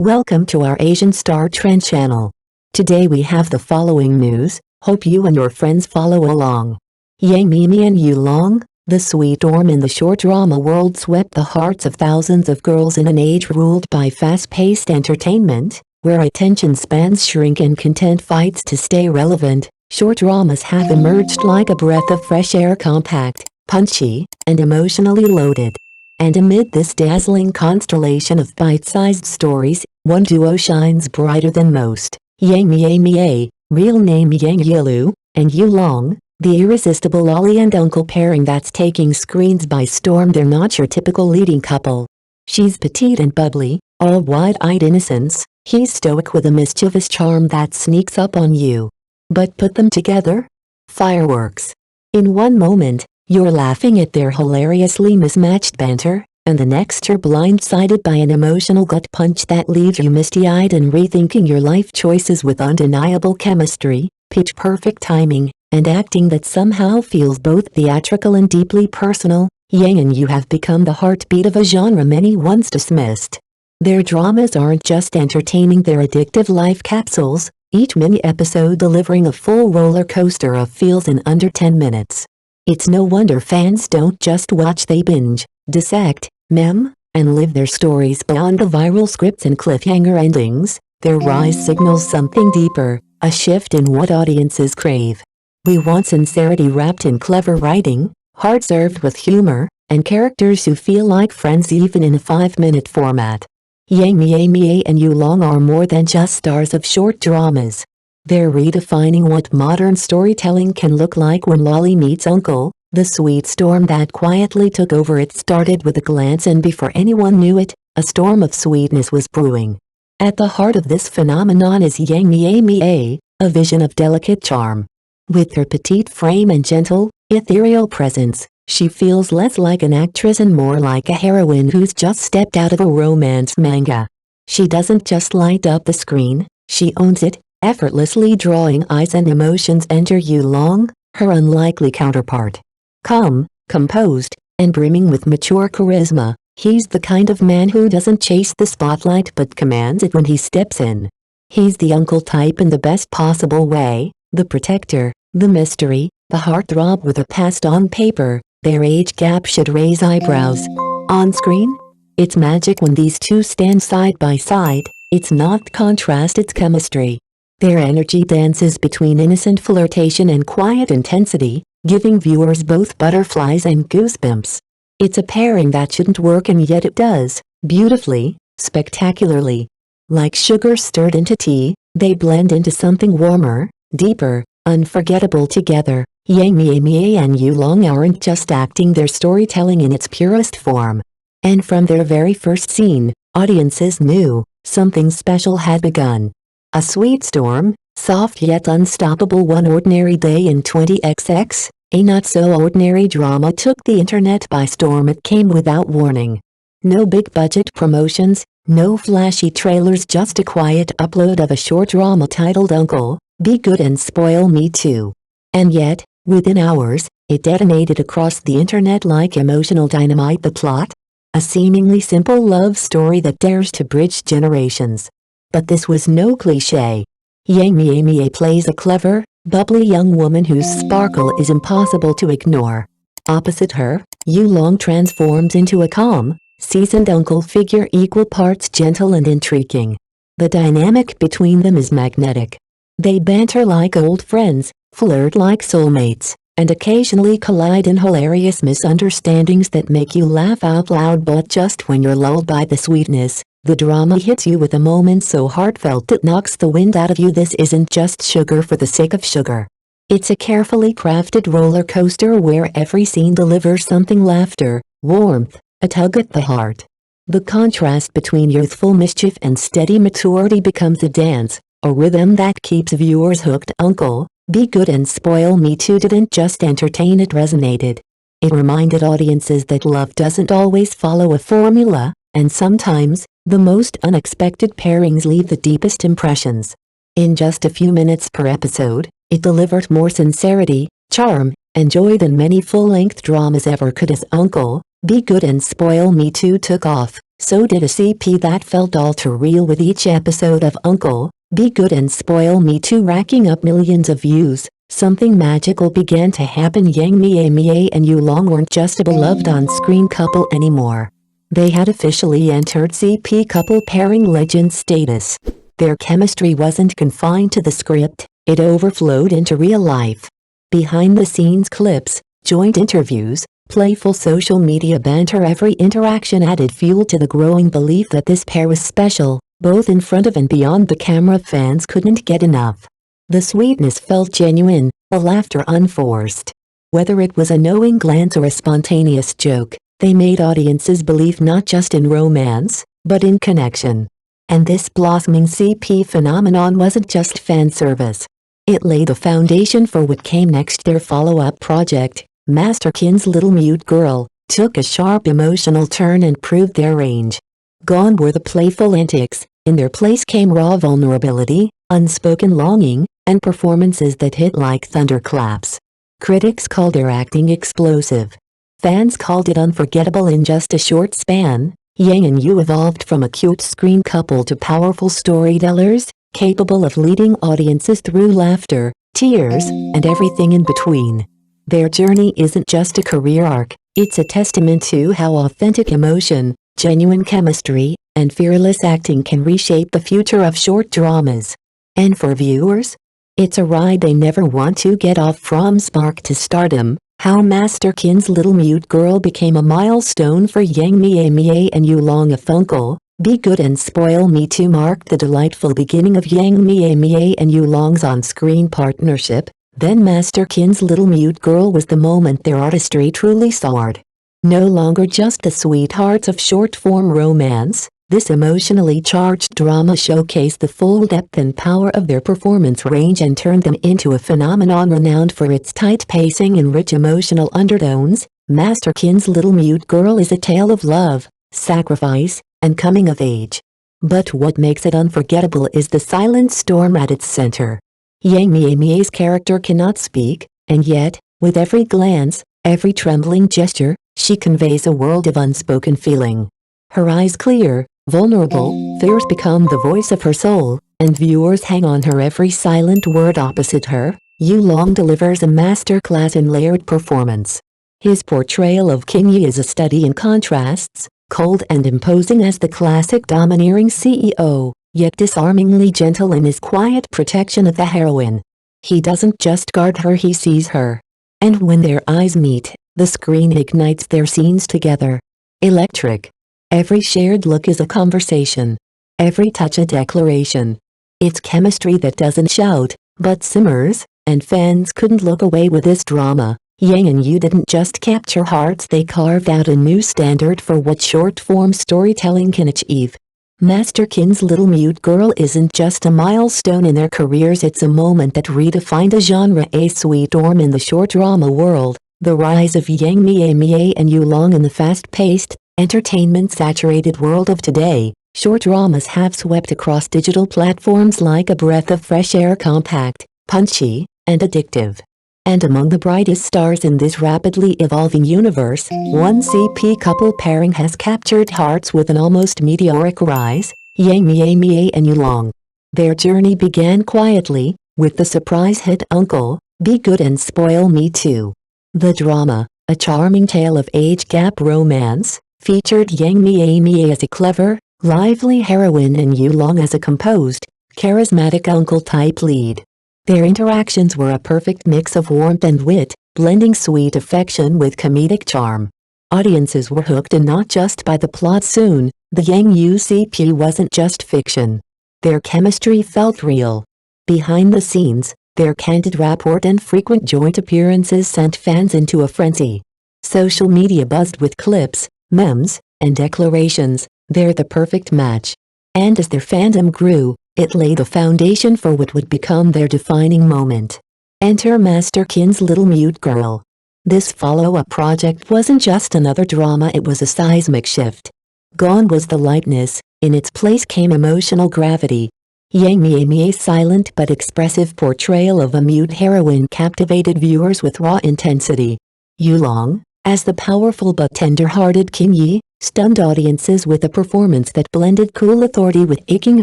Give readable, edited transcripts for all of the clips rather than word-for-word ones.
Welcome to our Asian Star Trend channel. Today we have the following news, hope you and your friends follow along. Yang Mimi and Yu Long, the sweet storm in the short drama world swept the hearts of thousands of girls in an age ruled by fast-paced entertainment, where attention spans shrink and content fights to stay relevant. Short dramas have emerged like a breath of fresh air, compact, punchy, and emotionally loaded. And amid this dazzling constellation of bite-sized stories, one duo shines brighter than most. YangMi, real name YangYu Duo, and Yu Long, the irresistible Ollie and Uncle pairing that's taking screens by storm. They're not your typical leading couple. She's petite and bubbly, all wide-eyed innocence. He's stoic with a mischievous charm that sneaks up on you. But put them together? Fireworks. In one moment, you're laughing at their hilariously mismatched banter, and the next you're blindsided by an emotional gut punch that leaves you misty-eyed and rethinking your life choices. With undeniable chemistry, pitch-perfect timing, and acting that somehow feels both theatrical and deeply personal, Yang and Yu have become the heartbeat of a genre many once dismissed. Their dramas aren't just entertaining, they're addictive life capsules, each mini-episode delivering a full roller coaster of feels in under 10 minutes. It's no wonder fans don't just watch, they binge, dissect, meme, and live their stories beyond the viral scripts and cliffhanger endings. Their rise signals something deeper, a shift in what audiences crave. We want sincerity wrapped in clever writing, heart served with humor, and characters who feel like friends even in a 5-minute format. Yang Mimi and Yu Long are more than just stars of short dramas. They're redefining what modern storytelling can look like. When Lolly meets Uncle, the sweet storm that quietly took over. It started with a glance, and before anyone knew it, a storm of sweetness was brewing. At the heart of this phenomenon is Yang Mimi, a vision of delicate charm. With her petite frame and gentle, ethereal presence, she feels less like an actress and more like a heroine who's just stepped out of a romance manga. She doesn't just light up the screen, she owns it, effortlessly drawing eyes and emotions. Enter Yu Long, her unlikely counterpart. Calm, composed, and brimming with mature charisma, he's the kind of man who doesn't chase the spotlight but commands it when he steps in. He's the uncle type in the best possible way, the protector, the mystery, the heartthrob with a past. On paper, their age gap should raise eyebrows. On screen? It's magic when these two stand side by side. It's not contrast, it's chemistry. Their energy dances between innocent flirtation and quiet intensity, giving viewers both butterflies and goosebumps. It's a pairing that shouldn't work, and yet it does, beautifully, spectacularly. Like sugar stirred into tea, they blend into something warmer, deeper, unforgettable together. Yang Mimi and Yu Long aren't just acting, they're storytelling in its purest form. And from their very first scene, audiences knew something special had begun. A sweet storm, soft yet unstoppable. One ordinary day in 20XX, a not-so-ordinary drama took the internet by storm. It came without warning. No big-budget promotions, no flashy trailers, just a quiet upload of a short drama titled Uncle, Be Good and Spoil Me Too. And yet, within hours, it detonated across the internet like emotional dynamite. The plot? A seemingly simple love story that dares to bridge generations. But this was no cliché. Yang Mimi plays a clever, bubbly young woman whose sparkle is impossible to ignore. Opposite her, Yu Long transforms into a calm, seasoned uncle figure, equal parts gentle and intriguing. The dynamic between them is magnetic. They banter like old friends, flirt like soulmates, and occasionally collide in hilarious misunderstandings that make you laugh out loud. But just when you're lulled by the sweetness, the drama hits you with a moment so heartfelt it knocks the wind out of you. This isn't just sugar for the sake of sugar. It's a carefully crafted roller coaster where every scene delivers something: laughter, warmth, a tug at the heart. The contrast between youthful mischief and steady maturity becomes a dance, a rhythm that keeps viewers hooked. Uncle, Be Good and Spoil Me Too didn't just entertain, it resonated. It reminded audiences that love doesn't always follow a formula, and sometimes, the most unexpected pairings leave the deepest impressions. In just a few minutes per episode, it delivered more sincerity, charm, and joy than many full-length dramas ever could. As Uncle, Be Good and Spoil Me Too took off, so did a CP that felt all too real, with each episode of Uncle, Be Good and Spoil Me Too racking up millions of views. Something magical began to happen. YangMie and Yu Long weren't just a beloved on-screen couple anymore. They had officially entered CP couple pairing legend status. Their chemistry wasn't confined to the script, it overflowed into real life. Behind-the-scenes clips, joint interviews, playful social media banter, every interaction added fuel to the growing belief that this pair was special, both in front of and beyond the camera. Fans couldn't get enough. The sweetness felt genuine, the laughter unforced. Whether it was a knowing glance or a spontaneous joke, they made audiences believe not just in romance, but in connection. And this blossoming CP phenomenon wasn't just fan service. It laid the foundation for what came next. Their follow-up project, Master Kin's Little Mute Girl, took a sharp emotional turn and proved their range. Gone were the playful antics, in their place came raw vulnerability, unspoken longing, and performances that hit like thunderclaps. Critics called their acting explosive. Fans called it unforgettable. In just a short span, Yang and Yu evolved from a cute screen couple to powerful storytellers, capable of leading audiences through laughter, tears, and everything in between. Their journey isn't just a career arc, it's a testament to how authentic emotion, genuine chemistry, and fearless acting can reshape the future of short dramas. And for viewers, it's a ride they never want to get off. From spark to stardom, how Master Kin's Little Mute Girl became a milestone for YangMie and Yu Long. If Uncle, Be Good and Spoil Me Too marked the delightful beginning of YangMie and Yu Long's on-screen partnership, then Master Kin's Little Mute Girl was the moment their artistry truly soared. No longer just the sweethearts of short-form romance, this emotionally charged drama showcased the full depth and power of their performance range and turned them into a phenomenon renowned for its tight pacing and rich emotional undertones. Master Kin's Little Mute Girl is a tale of love, sacrifice, and coming of age. But what makes it unforgettable is the silent storm at its center. YangMie's character cannot speak, and yet, with every glance, every trembling gesture, she conveys a world of unspoken feeling. Her eyes clear, vulnerable, fierce become the voice of her soul, and viewers hang on her every silent word. Opposite her, Yu Long delivers a masterclass in layered performance. His portrayal of King Yi is a study in contrasts, cold and imposing as the classic domineering CEO, yet disarmingly gentle in his quiet protection of the heroine. He doesn't just guard her, he sees her. And when their eyes meet, the screen ignites their scenes together. Electric. Every shared look is a conversation. Every touch a declaration. It's chemistry that doesn't shout, but simmers, and fans couldn't look away with this drama. Yang and Yu didn't just capture hearts, they carved out a new standard for what short-form storytelling can achieve. Master Kin's Little Mute Girl isn't just a milestone in their careers, it's a moment that redefined a genre, a sweet storm in the short drama world. The rise of YangMie and Yu Long in the fast-paced, entertainment-saturated world of today, short dramas have swept across digital platforms like a breath of fresh air, compact, punchy, and addictive. And among the brightest stars in this rapidly evolving universe, one CP couple pairing has captured hearts with an almost meteoric rise, YangMie and Yu Long. Their journey began quietly, with the surprise hit Uncle, Be Good and Spoil Me Too. The drama, a charming tale of age gap romance, featured YangMie as a clever, lively heroine and Yu Long as a composed, charismatic uncle-type lead. Their interactions were a perfect mix of warmth and wit, blending sweet affection with comedic charm. Audiences were hooked, and not just by the plot. Soon, the YangYu CP wasn't just fiction. Their chemistry felt real. Behind the scenes, their candid rapport and frequent joint appearances sent fans into a frenzy. Social media buzzed with clips, memes, and declarations. They're the perfect match. And as their fandom grew, it laid the foundation for what would become their defining moment. Enter Master Kin's Little Mute Girl. This follow-up project wasn't just another drama, it was a seismic shift. Gone was the lightness, in its place came emotional gravity. YangMie's silent but expressive portrayal of a mute heroine captivated viewers with raw intensity. Yu Long, as the powerful but tender-hearted King Yi stunned audiences with a performance that blended cool authority with aching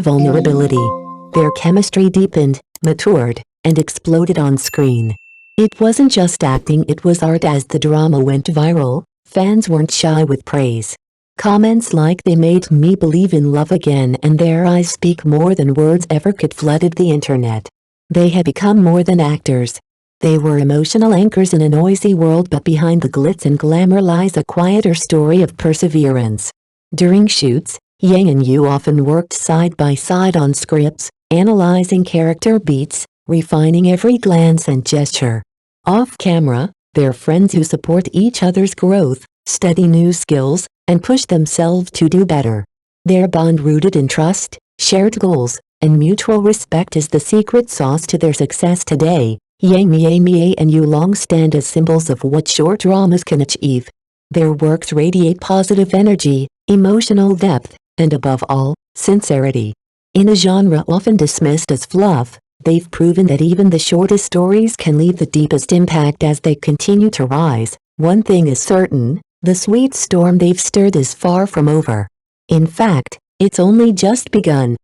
vulnerability. Their chemistry deepened, matured, and exploded on screen. It wasn't just acting, it was art. As the drama went viral, fans weren't shy with praise. Comments like "they made me believe in love again" and "their eyes speak more than words ever could" flooded the internet. They had become more than actors. They were emotional anchors in a noisy world, but behind the glitz and glamour lies a quieter story of perseverance. During shoots, Yang and Yu often worked side by side on scripts, analyzing character beats, refining every glance and gesture. Off-camera, they're friends who support each other's growth, study new skills, and push themselves to do better. Their bond, rooted in trust, shared goals, and mutual respect, is the secret sauce to their success today. YangYu and Yu Long stand as symbols of what short dramas can achieve. Their works radiate positive energy, emotional depth, and above all, sincerity. In a genre often dismissed as fluff, they've proven that even the shortest stories can leave the deepest impact as they continue to rise. One thing is certain: the sweet storm they've stirred is far from over. In fact, it's only just begun.